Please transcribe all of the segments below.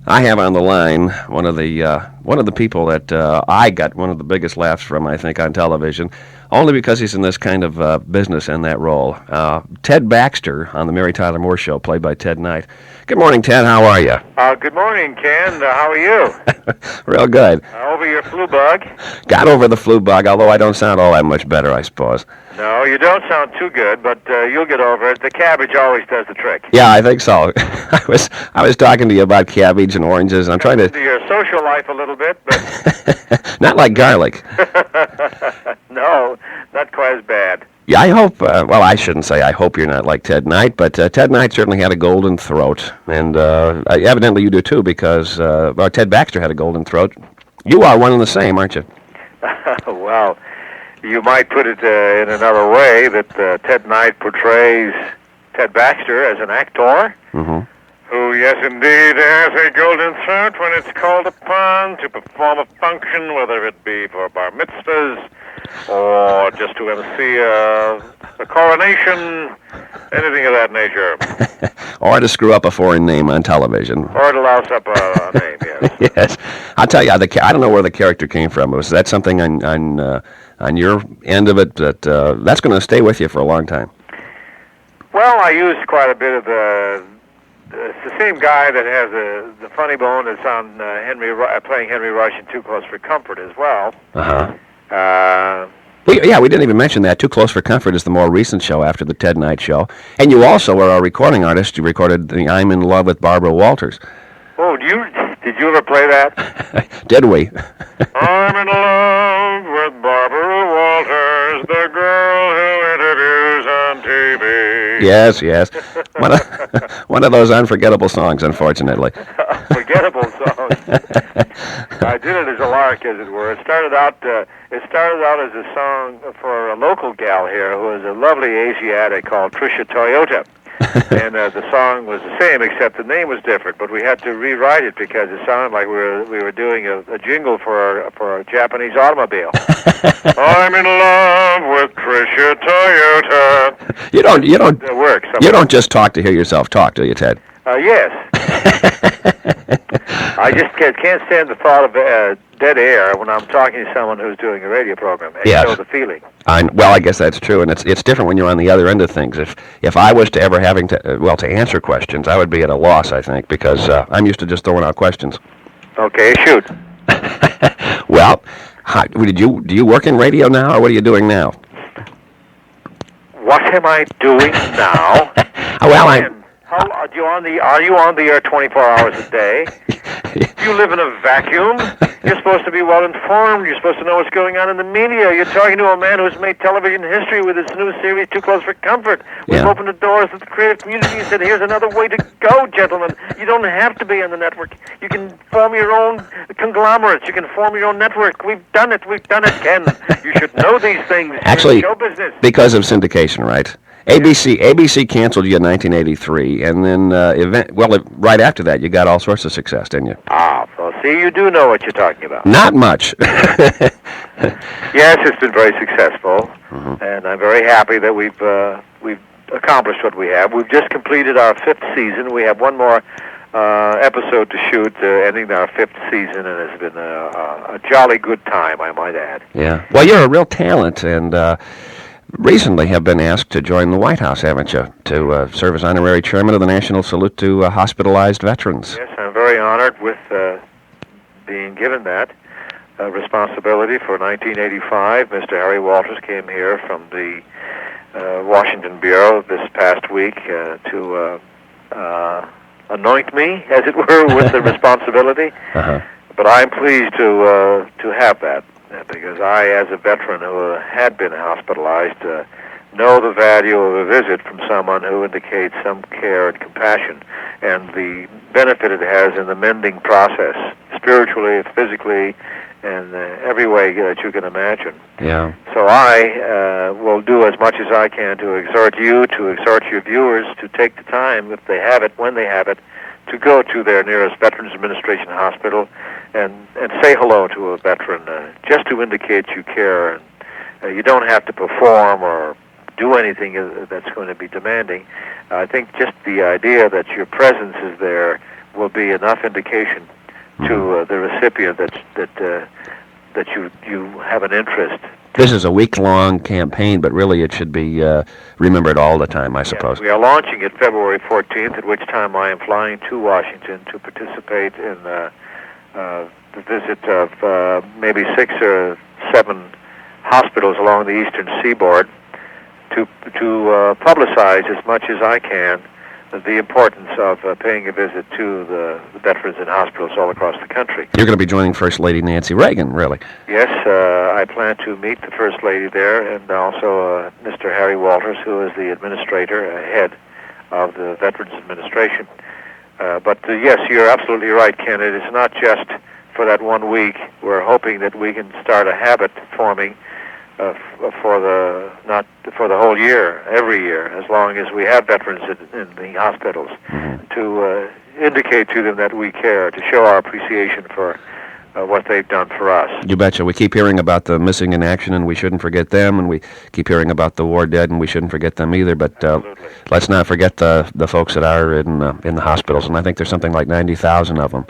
I have on the line one of the people that I got one of the biggest laughs from, I think, on television, only because he's in this kind of business in that role. Ted Baxter on the Mary Tyler Moore Show, played by Ted Knight. Good morning, Ted. How are you? Good morning, Ken. How are you? Real good. Over your flu bug? Got over the flu bug, although I don't sound all that much better, I suppose. No, you don't sound too good, but you'll get over it. The cabbage always does the trick. Yeah, I think so. I was talking to you about cabbage and oranges, and I'm trying to... Into your social life a little bit, but... Not like garlic. No, not quite as bad. Yeah, I hope, well, I shouldn't say I hope you're not like Ted Knight, but Ted Knight certainly had a golden throat, and evidently you do too, because Ted Baxter had a golden throat. You are one and the same, aren't you? Well, you might put it in another way, that Ted Knight portrays Ted Baxter as an actor, who, yes, indeed, has a golden throat when it's called upon to perform a function, whether it be for bar mitzvahs, or just to MC a coronation, anything of that nature. Or to screw up a foreign name on television. Or to louse up a name, yes. Yes. I'll tell you, I don't know where the character came from. Was that something on your end of it that's going to stay with you for a long time? Well, I used quite a bit of it's the same guy that has the funny bone that's on playing Henry Rush in Too Close for Comfort as well. We didn't even mention that. Too Close for Comfort is the more recent show after the Ted Knight show. And you also were a recording artist. You recorded the I'm in Love with Barbara Walters. Oh, did you ever play that? Did we? I'm in love with Barbara Walters, the girl who interviews on TV. Yes. One of those unforgettable songs, unfortunately. Forgettable songs. I did it as a lark, as it were. It started out as a song for a local gal here who is a lovely Asiatic called Trisha Toyota. And the song was the same, except the name was different. But we had to rewrite it because it sounded like we were doing a jingle for a Japanese automobile. I'm in love with Trisha Toyota. You don't. It works. You don't just talk to hear yourself talk, do you, Ted? Yes. I just can't stand the thought of dead air when I'm talking to someone who's doing a radio program. I know the feeling. Well, I guess that's true, and it's different when you're on the other end of things. If I was to ever having to answer questions, I would be at a loss, I think, because I'm used to just throwing out questions. Okay, shoot. Well, do you work in radio now, or what are you doing now? What am I doing now? Well, Are you on the air 24 hours a day? Do you live in a vacuum? You're supposed to be well informed. You're supposed to know what's going on in the media. You're talking to a man who's made television history with his new series, Too Close for Comfort. We've opened the doors of the creative community and said, here's another way to go, gentlemen. You don't have to be on the network. You can form your own conglomerates. You can form your own network. We've done it, Ken. You should know these things. Actually, show business. Because of syndication, right? ABC canceled you in 1983, and then right after that, you got all sorts of success, didn't you? Well, see, you do know what you're talking about. Not much. Yes, it's been very successful, and I'm very happy that we've accomplished what we have. We've just completed our 5th season. We have one more episode to shoot, ending our 5th season, and it's been a jolly good time, I might add. Yeah. Well, you're a real talent, and recently have been asked to join the White House, haven't you, to serve as honorary chairman of the National Salute to Hospitalized Veterans. Yes, I'm very honored with being given that responsibility for 1985. Mr. Harry Walters came here from the Washington Bureau this past week to anoint me, as it were, with the responsibility. But I'm pleased to have that. Because I, as a veteran who had been hospitalized, know the value of a visit from someone who indicates some care and compassion, and the benefit it has in the mending process, spiritually, physically, and every way that you can imagine. Yeah. So I will do as much as I can to exhort you, to exhort your viewers to take the time, if they have it, when they have it, to go to their nearest Veterans Administration hospital and say hello to a veteran, just to indicate you care. And you don't have to perform or do anything that's going to be demanding. I think just the idea that your presence is there will be enough indication to the recipient that you have an interest. This is a week-long campaign, but really it should be remembered all the time, I suppose. Yes, we are launching it February 14th, at which time I am flying to Washington to participate in the visit of maybe 6 or 7 hospitals along the eastern seaboard to publicize as much as I can the importance of paying a visit to the veterans in hospitals all across the country. You're going to be joining First Lady Nancy Reagan, really? Yes, I plan to meet the First Lady there, and also Mr. Harry Walters, who is the administrator, head of the Veterans Administration. But yes, you're absolutely right, Ken. It is not just for that 1 week. We're hoping that we can start a habit forming for the whole year, every year, as long as we have veterans in the hospitals, to indicate to them that we care, to show our appreciation for what they've done for us. You betcha. We keep hearing about the missing in action, and we shouldn't forget them, and we keep hearing about the war dead, and we shouldn't forget them either. But let's not forget the folks that are in the hospitals, and I think there's something like 90,000 of them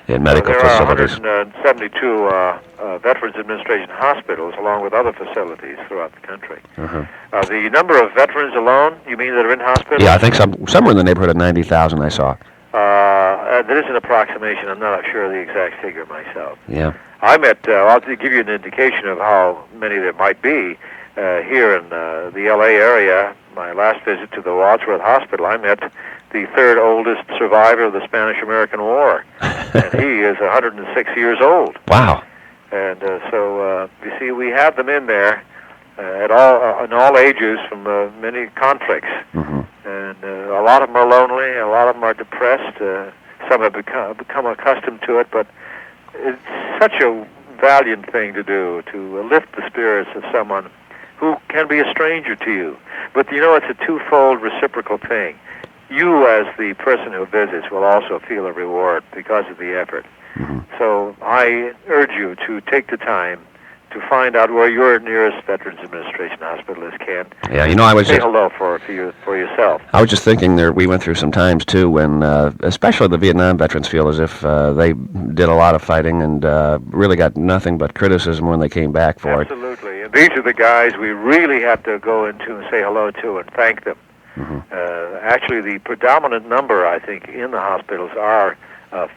in medical facilities. There are 172 Veterans Administration hospitals, along with other facilities throughout the country. The number of veterans alone, you mean that are in hospitals? Yeah, I think somewhere in the neighborhood of 90,000 I saw. That is an approximation. I'm not sure of the exact figure myself. Yeah. I met, I'll give you an indication of how many there might be. Here in the L.A. area, my last visit to the Wadsworth Hospital, I met the third oldest survivor of the Spanish-American War. And he is 106 years old. Wow. And so, you see, we have them in there in all ages from many conflicts. And a lot of them are lonely, a lot of them are depressed. Some have become accustomed to it, but it's such a valiant thing to do, to lift the spirits of someone who can be a stranger to you. But, you know, it's a twofold reciprocal thing. You, as the person who visits, will also feel a reward because of the effort. So I urge you to take the time to find out where your nearest Veterans Administration hospital is, Ken. Yeah, you know, I was say hello for yourself. I was just thinking there. We went through some times too when, especially the Vietnam veterans, feel as if they did a lot of fighting and really got nothing but criticism when they came back for it. Absolutely, and these are the guys we really have to go into and say hello to and thank them. Actually, the predominant number, I think, in the hospitals are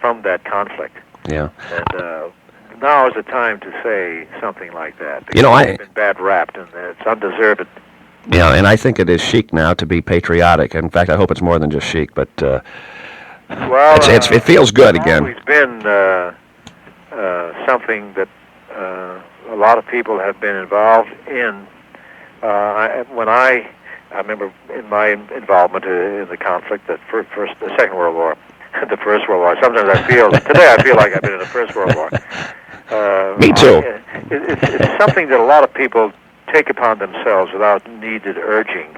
from that conflict. Yeah. And now is the time to say something like that. You know, it's been bad rapped, and it's undeserved. Yeah, and I think it is chic now to be patriotic. In fact, I hope it's more than just chic, but well, it feels good again. It's always been something that a lot of people have been involved in. I remember in my involvement in the conflict, the Second World War, the First World War. Sometimes today I feel like I've been in the First World War. Me too. It's something that a lot of people take upon themselves without needed urging.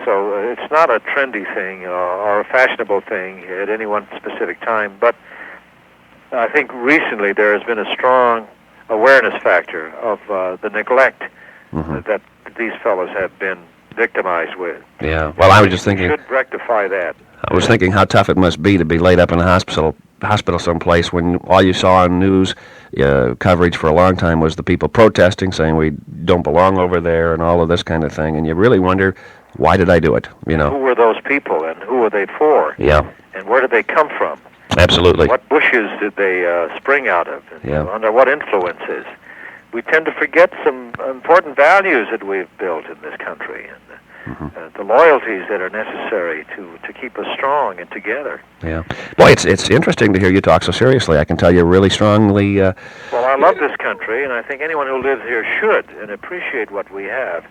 So it's not a trendy thing or a fashionable thing at any one specific time, but I think recently there has been a strong awareness factor of the neglect that these fellows have been victimized with. Yeah, well, I was just thinking... We should rectify that. I was thinking how tough it must be to be laid up in a hospital someplace when all you saw on news coverage for a long time was the people protesting, saying we don't belong over there and all of this kind of thing, and you really wonder, why did I do it? You know, who were those people and who were they for? Yeah. And where did they come from? Absolutely. What bushes did they spring out of? And, yeah. Under what influences? We tend to forget some important values that we've built in this country, and the loyalties that are necessary to keep us strong and together. Yeah. Boy, it's interesting to hear you talk so seriously. I can tell you really strongly... Well, I love this country, and I think anyone who lives here should and appreciate what we have.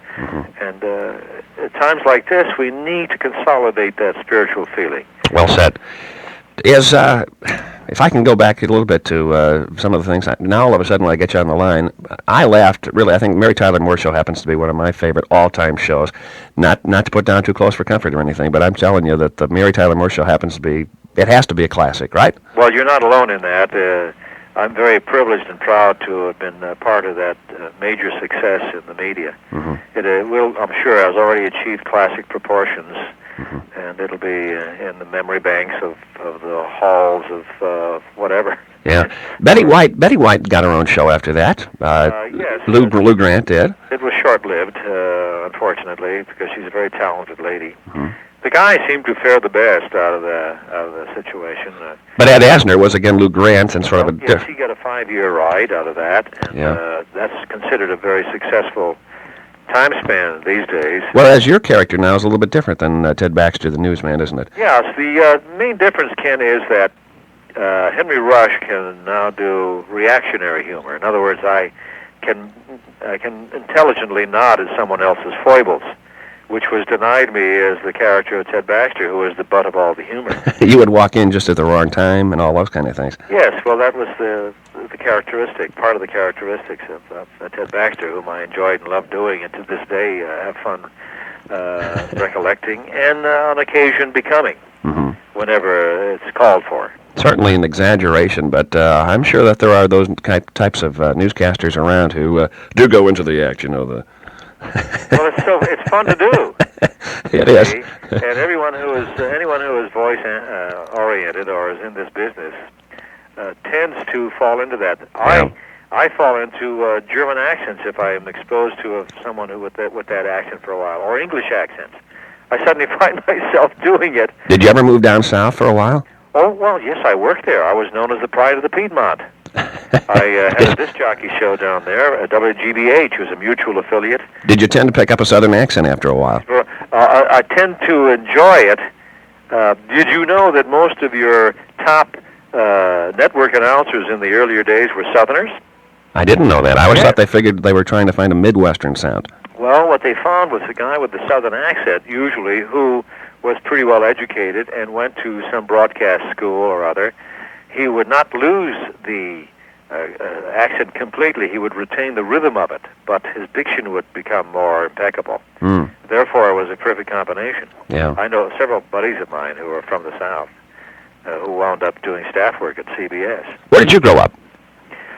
And at times like this, we need to consolidate that spiritual feeling. Well said. If I can go back a little bit to some of the things, now all of a sudden when I get you on the line, I laughed, really. I think Mary Tyler Moore Show happens to be one of my favorite all-time shows. Not to put down Too Close for Comfort or anything, but I'm telling you that the Mary Tyler Moore Show happens to be, it has to be a classic, right? Well, you're not alone in that. I'm very privileged and proud to have been part of that major success in the media. It will, I'm sure, has already achieved classic proportions and it'll be in the memory banks of the halls of whatever. Yeah, Betty White got her own show after that. Yes, Lou Grant did. It was short-lived, unfortunately, because she's a very talented lady. The guy seemed to fare the best out of the situation. But Ed Asner was again Lou Grant and sort of a. Yes, he got a 5-year ride out of that, and that's considered a very successful time span these days. Whereas your character now is a little bit different than Ted Baxter, the newsman, isn't it? Yes, the main difference, Ken, is that Henry Rush can now do reactionary humor. In other words, I can intelligently nod at someone else's foibles, which was denied me as the character of Ted Baxter, who was the butt of all the humor. You would walk in just at the wrong time and all those kind of things. Yes, well, that was the characteristic, part of the characteristics of Ted Baxter, whom I enjoyed and loved doing, and to this day have fun recollecting, and on occasion becoming, whenever it's called for. Certainly an exaggeration, but I'm sure that there are those types of newscasters around who do go into the act, Well, it's fun to do. It is. And anyone who is voice oriented or is in this business tends to fall into that. Yeah. I fall into German accents if I am exposed to someone who with that accent for a while, or English accents. I suddenly find myself doing it. Did you ever move down south for a while? Oh, well, yes, I worked there. I was known as the Pride of the Piedmont. I had a disc jockey show down there. WJBC was a mutual affiliate. Did you tend to pick up a southern accent after a while? I tend to enjoy it. Did you know that most of your top network announcers in the earlier days were Southerners? I didn't know that. I always thought they figured they were trying to find a Midwestern sound. Well, what they found was a guy with the southern accent, usually, who was pretty well educated and went to some broadcast school or other. He would not lose the accent completely. He would retain the rhythm of it, but his diction would become more impeccable. Therefore, it was a perfect combination. Yeah. I know several buddies of mine who are from the South who wound up doing staff work at CBS. Where did you grow up?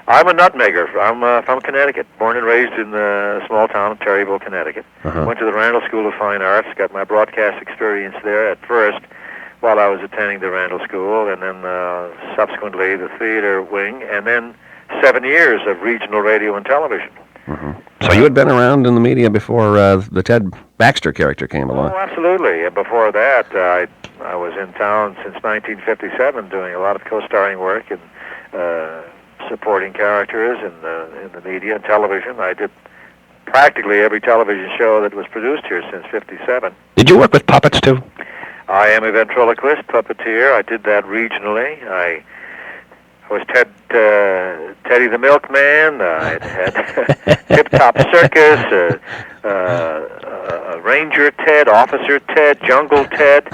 I'm a nutmegger. I'm from Connecticut, born and raised in the small town of Terryville, Connecticut. Went to the Randall School of Fine Arts, got my broadcast experience there at first while I was attending the Randall School, and then subsequently the theater wing, and then 7 years of regional radio and television. So you had been around in the media before the Ted Baxter character came along? Oh, absolutely. And before that, I was in town since 1957 doing a lot of co-starring work and supporting characters in the media and television. I did practically every television show that was produced here since 57. Did you work with puppets, too? I am a ventriloquist puppeteer. I did that regionally. I was Teddy the Milkman. I had Tip Top Circus, Ranger Ted, Officer Ted, Jungle Ted.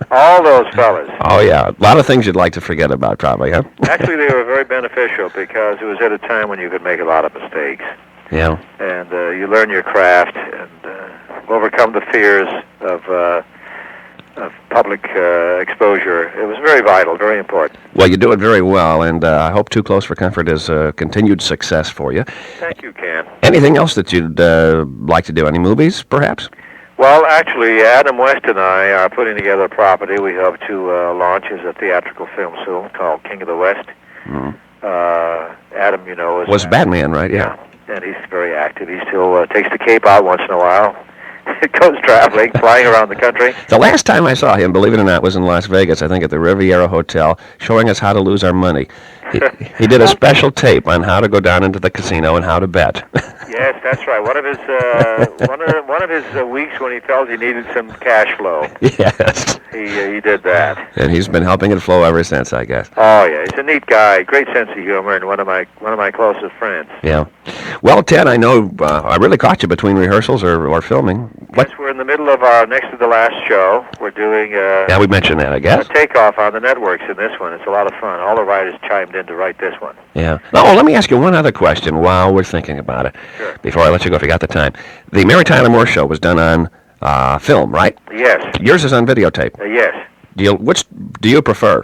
All those fellas. Oh, yeah. A lot of things you'd like to forget about, probably, huh? Actually, they were very beneficial because it was at a time when you could make a lot of mistakes. Yeah. And you learn your craft and overcome the fears of public exposure. It was very vital, very important. Well, you do it very well, and I hope Too Close for Comfort is a continued success for you. Thank you, Ken. Anything else that you'd like to do? Any movies, perhaps? Well, actually, Adam West and I are putting together a property we hope to launch as a theatrical film soon called King of the West. Adam, you know, was Batman, right? Yeah. And he's very active. He still takes the cape out once in a while. Goes traveling, flying around the country. The last time I saw him, believe it or not, was in Las Vegas, I think at the Riviera Hotel, showing us how to lose our money. He did a special tape on how to go down into the casino and how to bet. Yes, that's right. One of his one of his weeks when he felt he needed some cash flow. Yes. He did that. And he's been helping it flow ever since, I guess. Oh yeah, he's a neat guy, great sense of humor, and one of my closest friends. Yeah. Well, Ted, I know I really caught you between rehearsals or filming. Yes, we're in the middle of our next to the last show. We're doing yeah, we mentioned that, I guess. A takeoff on the networks in this one. It's a lot of fun. All the writers chimed in to write this one. Yeah. Oh, let me ask you one other question while we're thinking about it. Sure. Before I let you go, if you got the time. The Mary Tyler Moore Show was done on film, right? Yes. Yours is on videotape. Yes. Which do you prefer?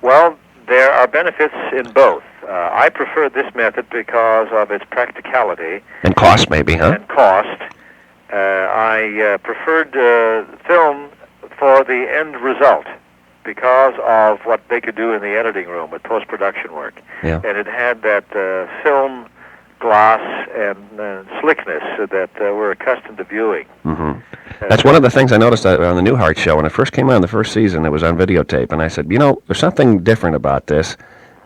Well, there are benefits in both. I prefer this method because of its practicality. And cost, maybe, huh? And cost. I preferred film for the end result because of what they could do in the editing room with post-production work. Yeah. And it had that film gloss and slickness that we're accustomed to viewing. Mm-hmm. That's one of the things I noticed on the Newhart show. When it first came on the first season, it was on videotape, and I said, there's something different about this.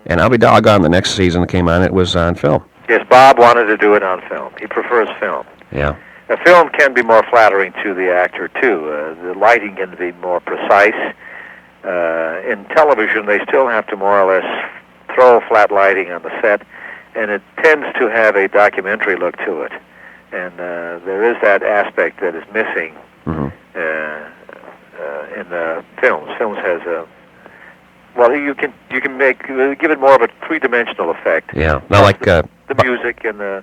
And I'll be doggone, the next season that came on, it was on film. Yes, Bob wanted to do it on film. He prefers film. Yeah. A film can be more flattering to the actor, too. The lighting can be more precise. In television, they still have to more or less throw flat lighting on the set, and it tends to have a documentary look to it. And there is that aspect that is missing in the films. Films has a... Well, you can give it more of a three-dimensional effect. Yeah, not like... the music and the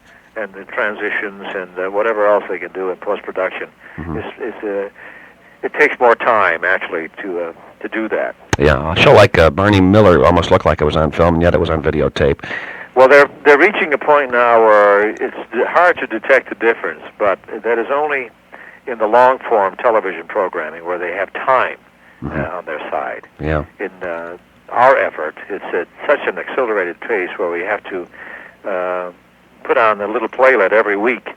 transitions and whatever else they can do in post-production. It takes more time, actually, to do that. Yeah, a show like Barney Miller almost looked like it was on film, and yet it was on videotape. Well, they're reaching a point now where it's hard to detect the difference, but that is only in the long-form television programming where they have time on their side. Yeah. In our effort, it's at such an accelerated pace where we have to put on a little playlet every week.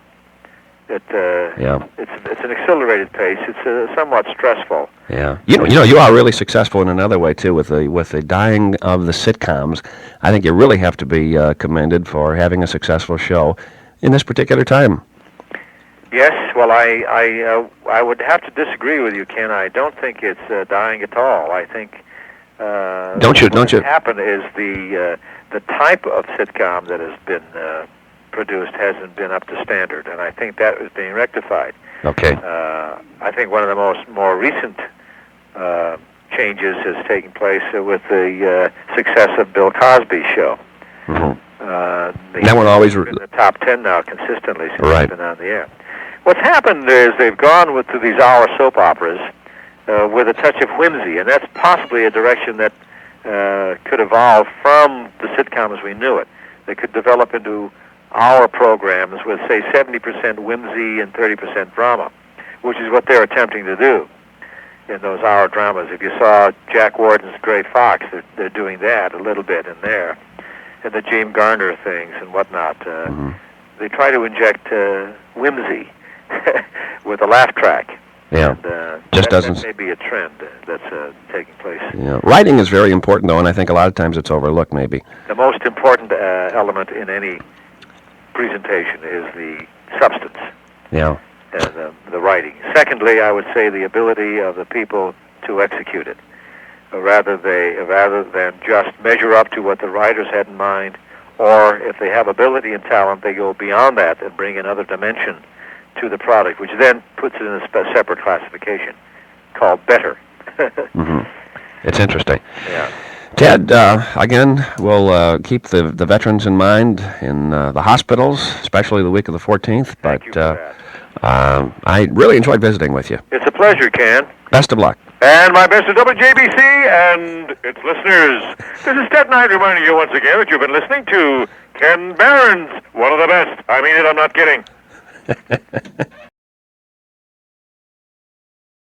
It's an accelerated pace. It's somewhat stressful. Yeah, you are really successful in another way too with the dying of the sitcoms. I think you really have to be commended for having a successful show in this particular time. Yes, well, I would have to disagree with you, Ken. I don't think it's dying at all. I think don't you? What happened is the type of sitcom that has been produced hasn't been up to standard, and I think that is being rectified. Okay. I think one of the more recent changes has taken place with the success of Bill Cosby's show. That one always in the top 10 now consistently since right. It's been on the air. What's happened is they've gone with these hour soap operas with a touch of whimsy, and that's possibly a direction that could evolve from the sitcom as we knew it. They could develop into hour programs with, say, 70% whimsy and 30% drama, which is what they're attempting to do in those hour dramas. If you saw Jack Warden's Gray Fox, they're doing that a little bit in there, and the James Garner things and whatnot. They try to inject whimsy with a laugh track. Yeah, and, that may be a trend that's taking place. Yeah, writing is very important, though, and I think a lot of times it's overlooked, maybe. The most important element in any presentation is the substance. Yeah. And the writing. Secondly, I would say the ability of the people to execute it, rather than just measure up to what the writers had in mind, or if they have ability and talent, they go beyond that and bring another dimension to the product, which then puts it in a separate classification called better. It's interesting. Yeah. Ted, again, we'll keep the veterans in mind in the hospitals, especially the week of the 14th. Thank you for that. I really enjoyed visiting with you. It's a pleasure, Ken. Best of luck. And my best to WJBC and its listeners. This is Ted Knight reminding you once again that you've been listening to Ken Behrens, one of the best. I mean it, I'm not kidding.